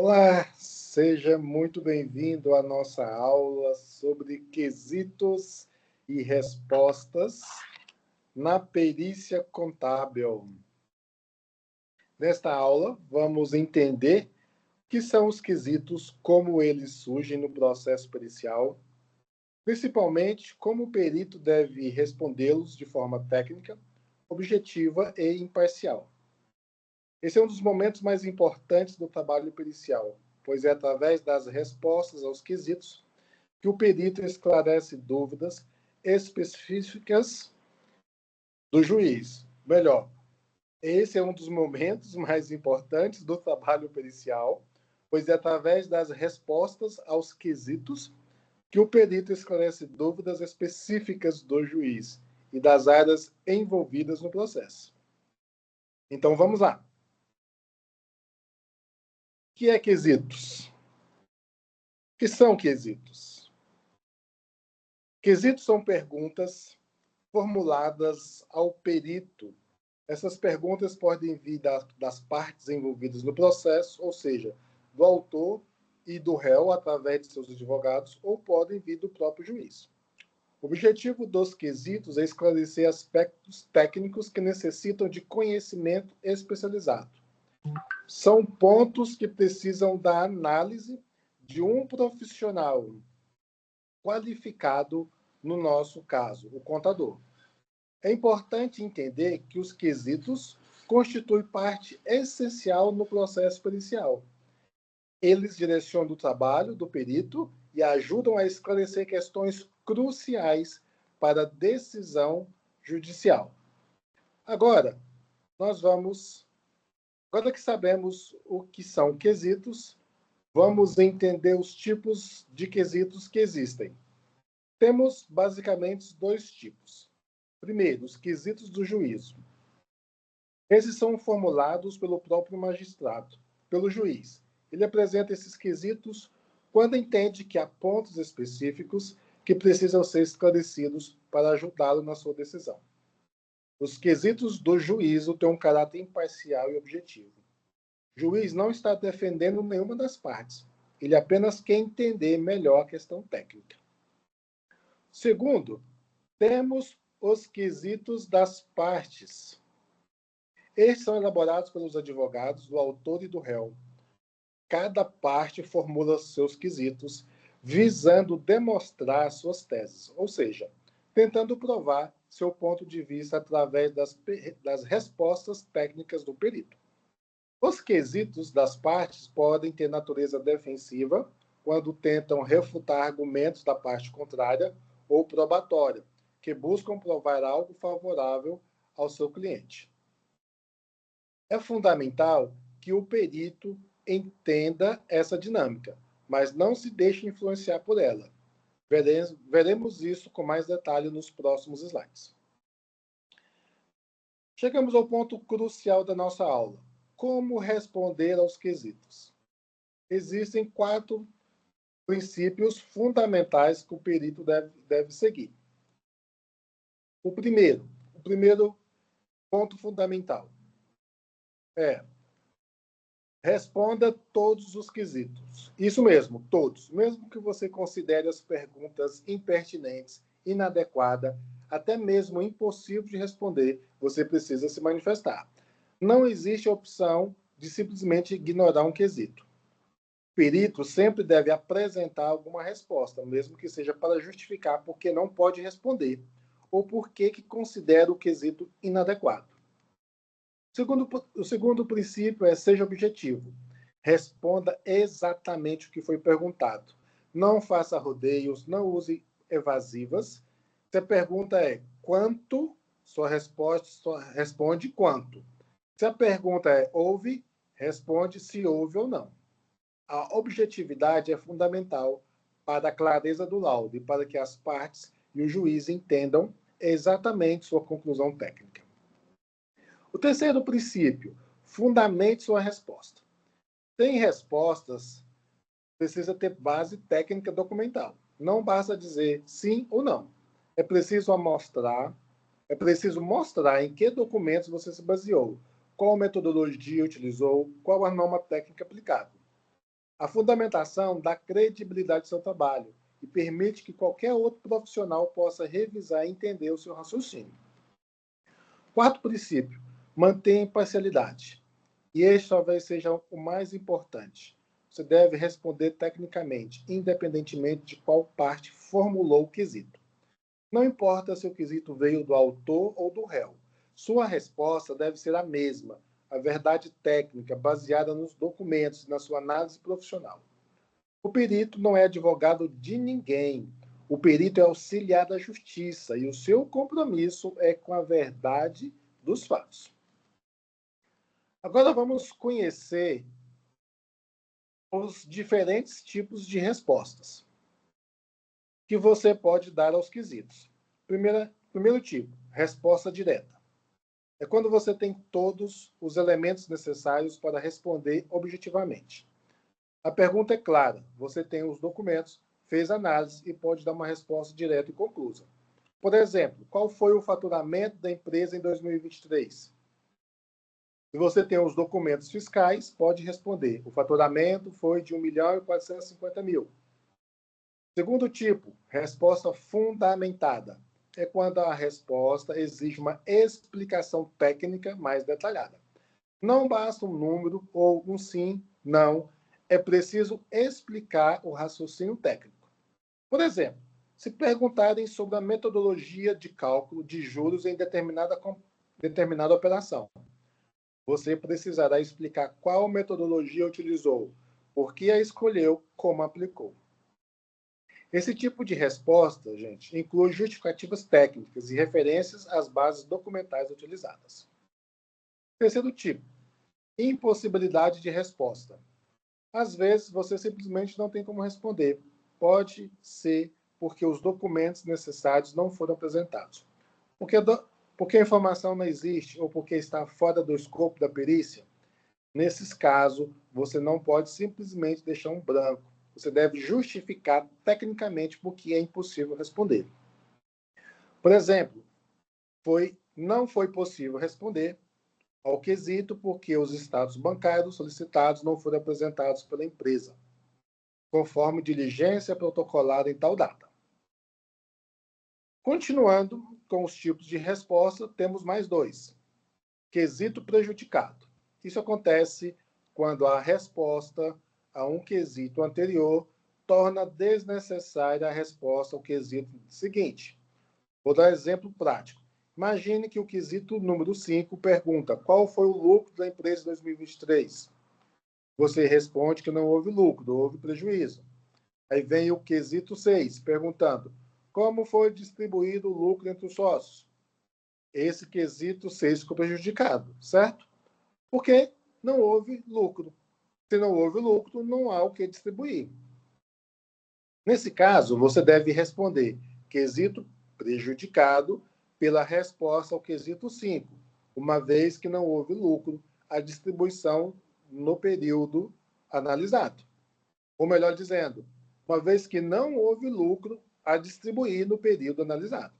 Olá, seja muito bem-vindo à nossa aula sobre quesitos e respostas na perícia contábil. Nesta aula, vamos entender o que são os quesitos, como eles surgem no processo pericial, principalmente como o perito deve respondê-los de forma técnica, objetiva e imparcial. Esse é um dos momentos mais importantes do trabalho pericial, pois é através das respostas aos quesitos que o perito esclarece dúvidas específicas do juiz. Melhor, esse é um dos momentos mais importantes do trabalho pericial, pois é através das respostas aos quesitos que o perito esclarece dúvidas específicas do juiz e das áreas envolvidas no processo. Então, vamos lá. O que é quesitos? O que são quesitos? Quesitos são perguntas formuladas ao perito. Essas perguntas podem vir das partes envolvidas no processo, ou seja, do autor e do réu através de seus advogados, ou podem vir do próprio juiz. O objetivo dos quesitos é esclarecer aspectos técnicos que necessitam de conhecimento especializado. São pontos que precisam da análise de um profissional qualificado, no nosso caso, o contador. É importante entender que os quesitos constituem parte essencial no processo pericial. Eles direcionam o trabalho do perito e ajudam a esclarecer questões cruciais para a decisão judicial. Agora que sabemos o que são quesitos, vamos entender os tipos de quesitos que existem. Temos basicamente dois tipos. Primeiro, os quesitos do juízo. Esses são formulados pelo próprio magistrado, pelo juiz. Ele apresenta esses quesitos quando entende que há pontos específicos que precisam ser esclarecidos para ajudá-lo na sua decisão. Os quesitos do juízo têm um caráter imparcial e objetivo. O juiz não está defendendo nenhuma das partes. Ele apenas quer entender melhor a questão técnica. Segundo, temos os quesitos das partes. Estes são elaborados pelos advogados, do autor e do réu. Cada parte formula seus quesitos, visando demonstrar suas teses, ou seja, tentando provar seu ponto de vista através das respostas técnicas do perito. Os quesitos das partes podem ter natureza defensiva, quando tentam refutar argumentos da parte contrária, ou probatória, que buscam provar algo favorável ao seu cliente. É fundamental que o perito entenda essa dinâmica, mas não se deixe influenciar por ela. Veremos isso com mais detalhe nos próximos slides. Chegamos ao ponto crucial da nossa aula. Como responder aos quesitos? Existem 4 princípios fundamentais que o perito deve seguir. O primeiro ponto fundamental é: responda todos os quesitos. Isso mesmo, todos. Mesmo que você considere as perguntas impertinentes, inadequadas, até mesmo impossível de responder, você precisa se manifestar. Não existe a opção de simplesmente ignorar um quesito. O perito sempre deve apresentar alguma resposta, mesmo que seja para justificar por que não pode responder ou por que considera o quesito inadequado. O segundo princípio é: seja objetivo. Responda exatamente o que foi perguntado. Não faça rodeios, não use evasivas. Se a pergunta é quanto, sua resposta responde quanto. Se a pergunta é houve, responde se houve ou não. A objetividade é fundamental para a clareza do laudo e para que as partes e o juiz entendam exatamente sua conclusão técnica. O terceiro princípio: fundamente sua resposta. Tem respostas, precisa ter base técnica documental. Não basta dizer sim ou não. É preciso mostrar em que documentos você se baseou, qual metodologia utilizou, qual a norma técnica aplicada. A fundamentação dá credibilidade ao seu trabalho e permite que qualquer outro profissional possa revisar e entender o seu raciocínio. Quarto princípio, mantenha imparcialidade. E este talvez seja o mais importante. Você deve responder tecnicamente, independentemente de qual parte formulou o quesito. Não importa se o quesito veio do autor ou do réu. Sua resposta deve ser a mesma, a verdade técnica baseada nos documentos e na sua análise profissional. O perito não é advogado de ninguém. O perito é auxiliar da justiça e o seu compromisso é com a verdade dos fatos. Agora vamos conhecer os diferentes tipos de respostas que você pode dar aos quesitos. Primeiro tipo, resposta direta. É quando você tem todos os elementos necessários para responder objetivamente. A pergunta é clara, você tem os documentos, fez análise e pode dar uma resposta direta e conclusa. Por exemplo, qual foi o faturamento da empresa em 2023? Se você tem os documentos fiscais, pode responder. O faturamento foi de 1.450.000. Segundo tipo, resposta fundamentada. É quando a resposta exige uma explicação técnica mais detalhada. Não basta um número ou um sim, não. É preciso explicar o raciocínio técnico. Por exemplo, se perguntarem sobre a metodologia de cálculo de juros em determinada operação, você precisará explicar qual metodologia utilizou, por que a escolheu, como aplicou. Esse tipo de resposta, gente, inclui justificativas técnicas e referências às bases documentais utilizadas. Terceiro tipo, impossibilidade de resposta. Às vezes, você simplesmente não tem como responder. Pode ser porque os documentos necessários não foram apresentados. Porque a informação não existe ou porque está fora do escopo da perícia. Nesses casos, você não pode simplesmente deixar um branco. Você deve justificar tecnicamente por que é impossível responder. Por exemplo, não foi possível responder ao quesito porque os estados bancários solicitados não foram apresentados pela empresa, conforme diligência protocolada em tal data. Continuando com os tipos de resposta, temos mais dois. Quesito prejudicado. Isso acontece quando a resposta a um quesito anterior torna desnecessária a resposta ao quesito seguinte. Vou dar um exemplo prático. Imagine que o quesito número 5 pergunta qual foi o lucro da empresa em 2023. Você responde que não houve lucro, houve prejuízo. Aí vem o quesito 6, perguntando como foi distribuído o lucro entre os sócios. Esse quesito 6 ficou prejudicado, certo? Porque não houve lucro. Se não houve lucro, não há o que distribuir. Nesse caso, você deve responder quesito prejudicado pela resposta ao quesito 5, uma vez que não houve lucro, a distribuição no período analisado. Ou melhor dizendo, uma vez que não houve lucro, a distribuir no período analisado.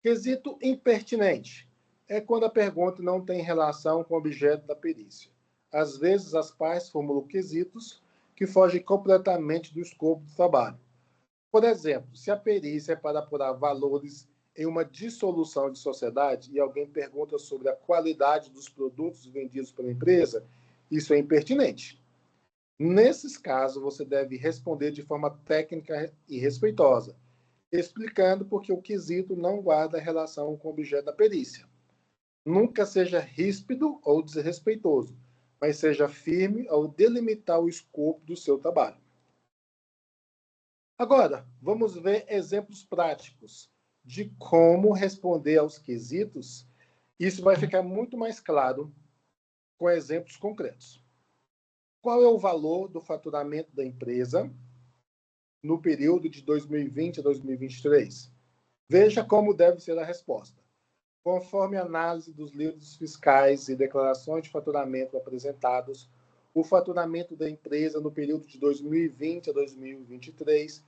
Quesito impertinente é quando a pergunta não tem relação com o objeto da perícia. Às vezes, as partes formulam quesitos que fogem completamente do escopo do trabalho. Por exemplo, se a perícia é para apurar valores em uma dissolução de sociedade e alguém pergunta sobre a qualidade dos produtos vendidos pela empresa, isso é impertinente. Nesses casos, você deve responder de forma técnica e respeitosa, explicando por que o quesito não guarda relação com o objeto da perícia. Nunca seja ríspido ou desrespeitoso, mas seja firme ao delimitar o escopo do seu trabalho. Agora, vamos ver exemplos práticos de como responder aos quesitos. Isso vai ficar muito mais claro com exemplos concretos. Qual é o valor do faturamento da empresa no período de 2020 a 2023? Veja como deve ser a resposta. Conforme a análise dos livros fiscais e declarações de faturamento apresentados, o faturamento da empresa no período de 2020 a 2023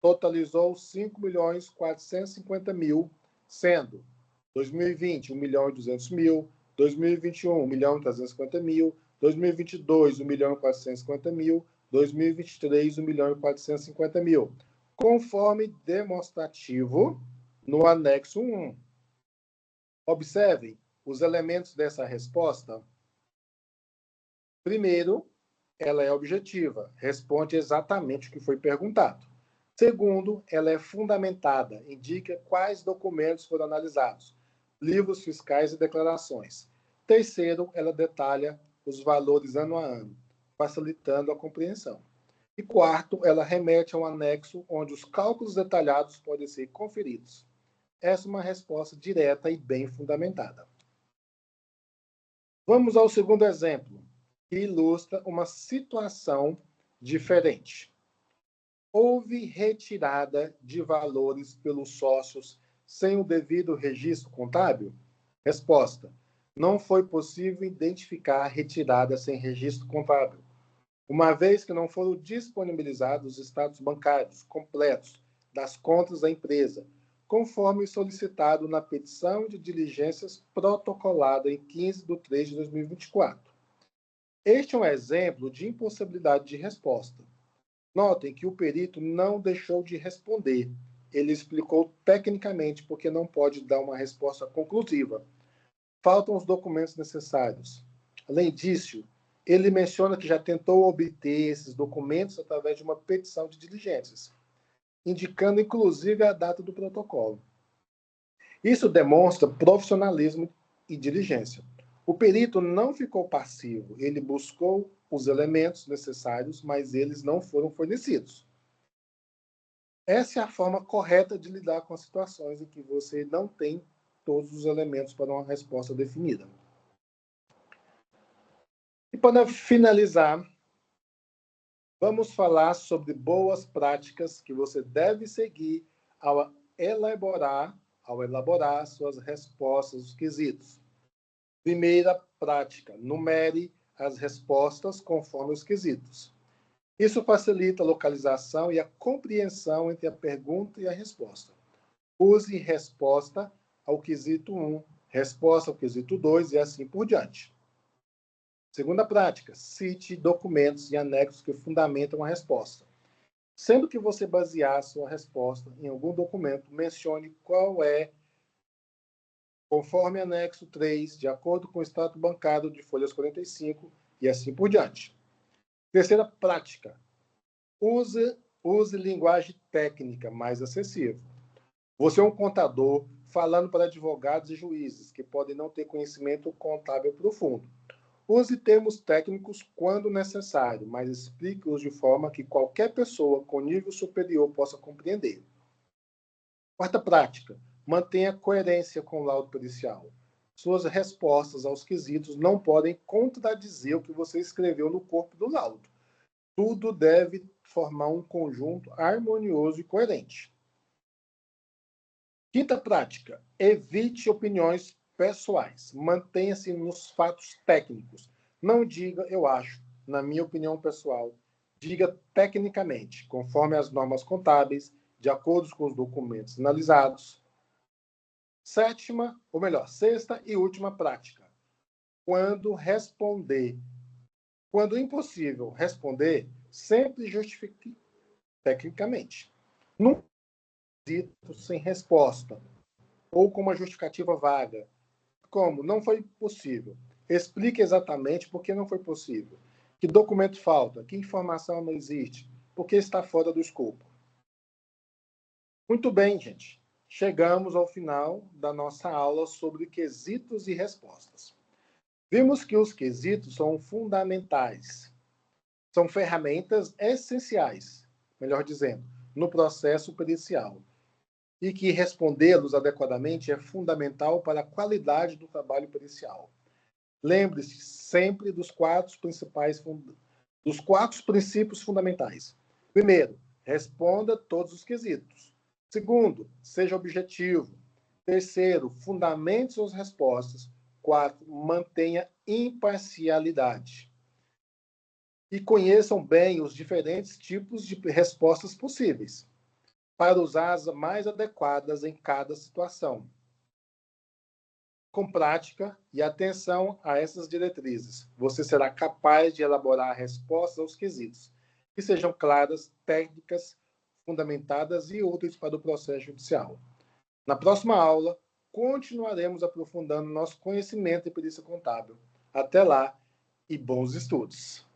totalizou 5.450.000, sendo 2020, 1.200.000, 2021, 1.350.000, 2022, 1.450.000. 2023, 1.450.000. Conforme demonstrativo no anexo 1. Observem os elementos dessa resposta. Primeiro, ela é objetiva, responde exatamente o que foi perguntado. Segundo, ela é fundamentada, indica quais documentos foram analisados, livros fiscais e declarações. Terceiro, ela detalha os valores ano a ano, facilitando a compreensão. E quarto, ela remete a um anexo onde os cálculos detalhados podem ser conferidos. Essa é uma resposta direta e bem fundamentada. Vamos ao segundo exemplo, que ilustra uma situação diferente. Houve retirada de valores pelos sócios sem o devido registro contábil? Resposta: não foi possível identificar a retirada sem registro contábil, uma vez que não foram disponibilizados os estados bancários completos das contas da empresa, conforme solicitado na petição de diligências protocolada em 15 de 3 de 2024. Este é um exemplo de impossibilidade de resposta. Notem que o perito não deixou de responder. Ele explicou tecnicamente porque não pode dar uma resposta conclusiva. Faltam os documentos necessários. Além disso, ele menciona que já tentou obter esses documentos através de uma petição de diligências, indicando inclusive a data do protocolo. Isso demonstra profissionalismo e diligência. O perito não ficou passivo, ele buscou os elementos necessários, mas eles não foram fornecidos. Essa é a forma correta de lidar com as situações em que você não tem todos os elementos para uma resposta definida. E para finalizar, vamos falar sobre boas práticas que você deve seguir ao elaborar suas respostas aos quesitos. Primeira prática, numere as respostas conforme os quesitos. Isso facilita a localização e a compreensão entre a pergunta e a resposta. Use resposta ao quesito 1, resposta ao quesito 2 e assim por diante. Segunda prática, cite documentos e anexos que fundamentam a resposta. Sendo que você basear sua resposta em algum documento, mencione qual é, conforme anexo 3, de acordo com o extrato bancário de folhas 45 e assim por diante. Terceira prática, use linguagem técnica mais acessível. Você é um contador falando para advogados e juízes que podem não ter conhecimento contábil profundo. Use termos técnicos quando necessário, mas explique-os de forma que qualquer pessoa com nível superior possa compreender. Quarta prática, mantenha coerência com o laudo pericial. Suas respostas aos quesitos não podem contradizer o que você escreveu no corpo do laudo. Tudo deve formar um conjunto harmonioso e coerente. Quinta prática, evite opiniões pessoais. Mantenha-se nos fatos técnicos. Não diga, eu acho, na minha opinião pessoal. Diga tecnicamente, conforme as normas contábeis, de acordo com os documentos analisados. Sexta e última prática. Quando impossível responder, sempre justifique tecnicamente. Nunca dito sem resposta ou com uma justificativa vaga. Como? Não foi possível. Explique exatamente por que não foi possível. Que documento falta? Que informação não existe? Por que está fora do escopo? Muito bem, gente. Chegamos ao final da nossa aula sobre quesitos e respostas. Vimos que os quesitos são fundamentais. São ferramentas essenciais, melhor dizendo, no processo pericial. E que respondê-los adequadamente é fundamental para a qualidade do trabalho pericial. Lembre-se sempre dos quatro princípios fundamentais. Primeiro, responda todos os quesitos. Segundo, seja objetivo. Terceiro, fundamente suas respostas. Quarto, mantenha imparcialidade. E conheçam bem os diferentes tipos de respostas possíveis, para usar as mais adequadas em cada situação. com prática e atenção a essas diretrizes, você será capaz de elaborar respostas aos quesitos, que sejam claras, técnicas, fundamentadas e úteis para o processo judicial. Na próxima aula, continuaremos aprofundando nosso conhecimento em perícia contábil. Até lá e bons estudos!